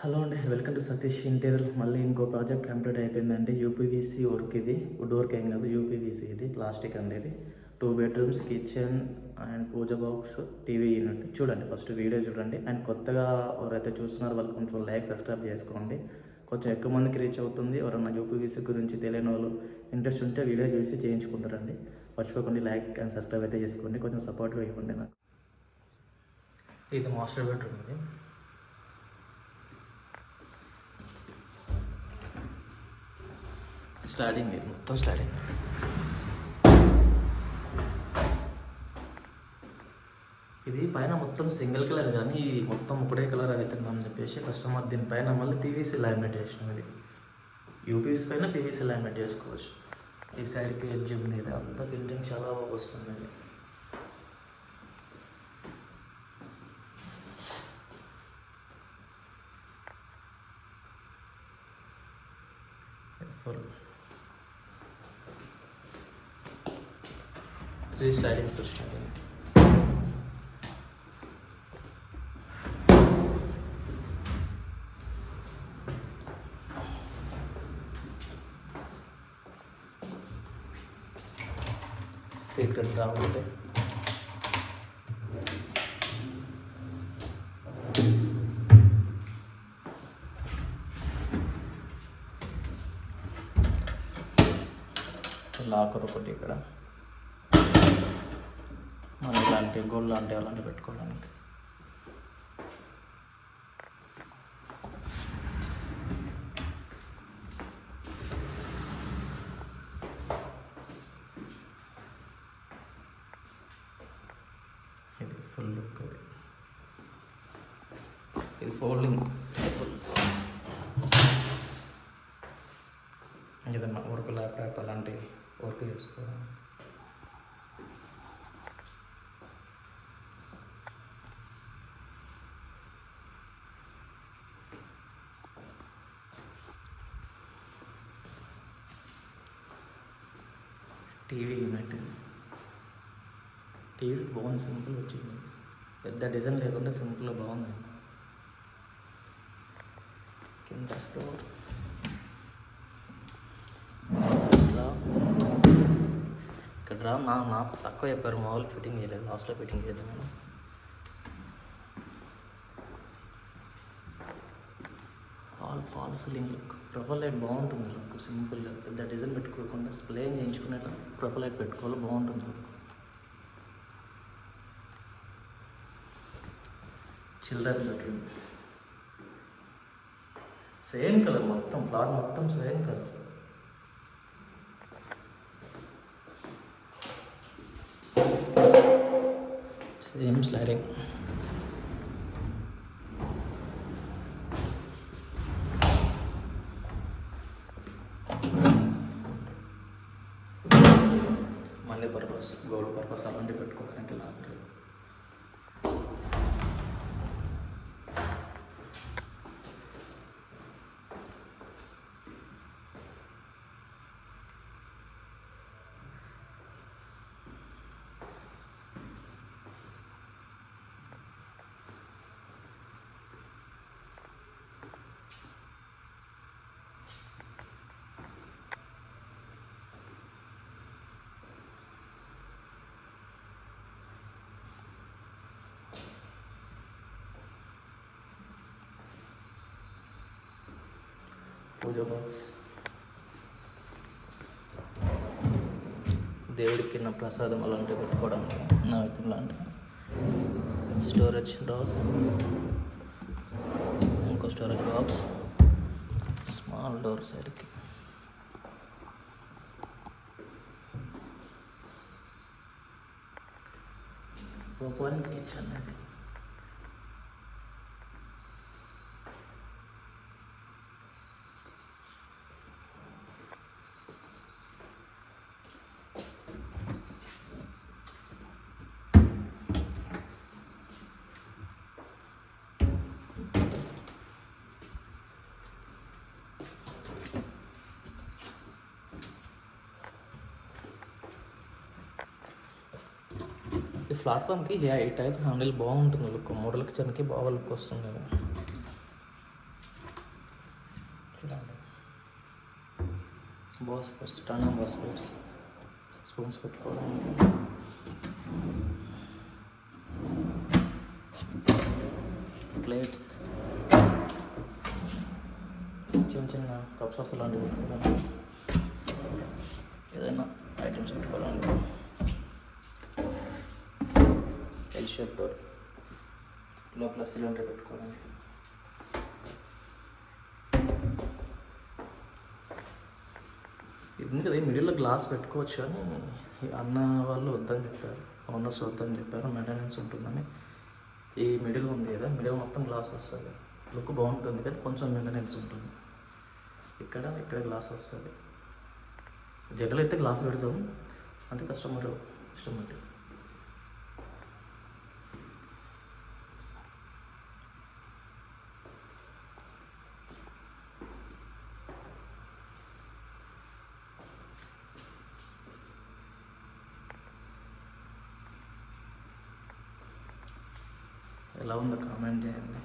Hello అండి, welcome to Satish interior. మళ్ళీ ఇంకో ప్రాజెక్ట్ కంప్లీట్ అయిపోయిందండి. యూపీవీసీ వర్క్ ఇది, వుడ్ వర్క్ ఏం కాదు, యూపీవీసీ ఇది, ప్లాస్టిక్ అండి ఇది. 2 bedrooms, kitchen and pooja box, TV unit. చూడండి, ఫస్ట్ వీడియో చూడండి. అండ్ కొత్తగా ఎవరైతే చూస్తున్నారో వాళ్ళు కొంచెం లైక్ సబ్స్క్రైబ్ చేసుకోండి, కొంచెం ఎక్కువ మందికి రీచ్ అవుతుంది. ఎవరన్నా యూపీవీసీ గురించి తెలియని వాళ్ళు ఇంట్రెస్ట్ ఉంటే వీడియో చూసి చేయించుకుంటారండి. మర్చిపోకండి, లైక్ అండ్ సబ్స్క్రైబ్ అయితే చేసుకోండి, కొంచెం సపోర్ట్గా ఇవ్వండి నాకు. ఇది మాస్టర్ బెడ్రూమ్. ఇది స్లాడింగ్, ఇది మొత్తం స్లాడింగ్. ఇది పైన మొత్తం సింగిల్ కలర్, కానీ ఇది మొత్తం ఒకటే కలర్ అవుతుందని చెప్పేసి కస్టమర్ దీనిపైన మళ్ళీ పీవీసీ లామినేట్ చేసినాం. ఇది యూపీవీసీ పైన పీవీసీ లామినేట్ చేసుకోవచ్చు. ఈ సైడ్కి ఎడ్జ్ ఉంది, ఇది అంతా ఫినిషింగ్ చాలా బాగా వస్తుంది. ఇది ఫుల్ 3 స్లైడింగ్స్ వచ్చినాయి. సీక్రెట్ డ్రా ఉంటే లాకర్ ఒకటి ఇక్కడ, మన ఇలాంటి గోల్డ్ లాంటి అలాంటివి పెట్టుకోవడానికి. ఇది ఫుల్ లుక్. ఇది ఫోల్డింగ్. ఏదన్నా వర్క్ ల్యాప్టాప్ అలాంటి వర్క్ చేసుకోవడం. TV unit. టీవీ బాగుంది, సింపుల్ వచ్చింది, పెద్ద డిజైన్ లేకుండా సింపుల్గా బాగుంది. కింద స్టోర్, ఇక్కడ డ్రా నాకు తక్కువ చెప్పారు, మామూలు ఫిట్టింగ్ చేయలేదు, లాస్ట్లో ఫిట్టింగ్ చేద్దాం నేను. Fall ceiling look, profile light బాగుంటుంది లుక్, సింపుల్గా పెద్ద డిజైన్ పెట్టుకోకుండా ప్లేన్ చేయించుకునేలా ప్రొఫైల్ లైట్ పెట్టుకోవాలి, బాగుంటుంది look. Children bedroom, same colour, మొత్తం ఫ్లాట్ మొత్తం same colour. Same sliding. Money purpose, gold purpose అలాంటివి పెట్టుకోవడానికి లాకర్. పూజ బాక్స్, దేవుడికి నా ప్రసాదం అలాంటివి పెట్టుకోవడానికి, నైవేద్యం లాంటివి. స్టోరేజ్ డ్రాస్, ఇంకో స్టోరేజ్ బాక్స్, స్మాల్ డోర్ సైడ్కి. Open kitchen. అది ఈ ప్లాట్ఫామ్కి ఈ టైప్ హ్యాండిల్ బాగుంటుంది లుక్, మోడల్ కిచెన్కి బాగా లుక్ వస్తుంది. బాస్కెట్స్, టన్నా బాస్కెట్స్, స్పూన్స్ పెట్టుకోవడానికి. ప్లేట్స్, చిన్న చిన్న కప్ సాస్ లాంటివి పెట్టుకోవడానికి, ఏదైనా ఐటమ్స్ పెట్టుకోవడానికి. ఎల్ షేప్ డోర్, లోపల సిలిండర్ పెట్టుకోవడానికి. ఇది ఉంది కదా, మిడిల్లో గ్లాస్ పెట్టుకోవచ్చు కానీ అన్న వాళ్ళు వద్దని చెప్పారు, ఓనర్స్ వద్దని చెప్పారు, మెయింటెనెన్స్ ఉంటుందని. ఈ మిడిల్ ఉంది కదా, మిడిల్ మొత్తం గ్లాస్ వస్తుంది, లుక్ బాగుంటుంది కానీ కొంచెం మెయింటెనెన్స్ ఉంటుంది. ఇక్కడ గ్లాస్ వస్తుంది. జగలు అయితే గ్లాస్ పెడతాము, అంటే కస్టమర్ ఇష్టం బట్టి. ఎలా ఉందో కామెంట్ చేయండి.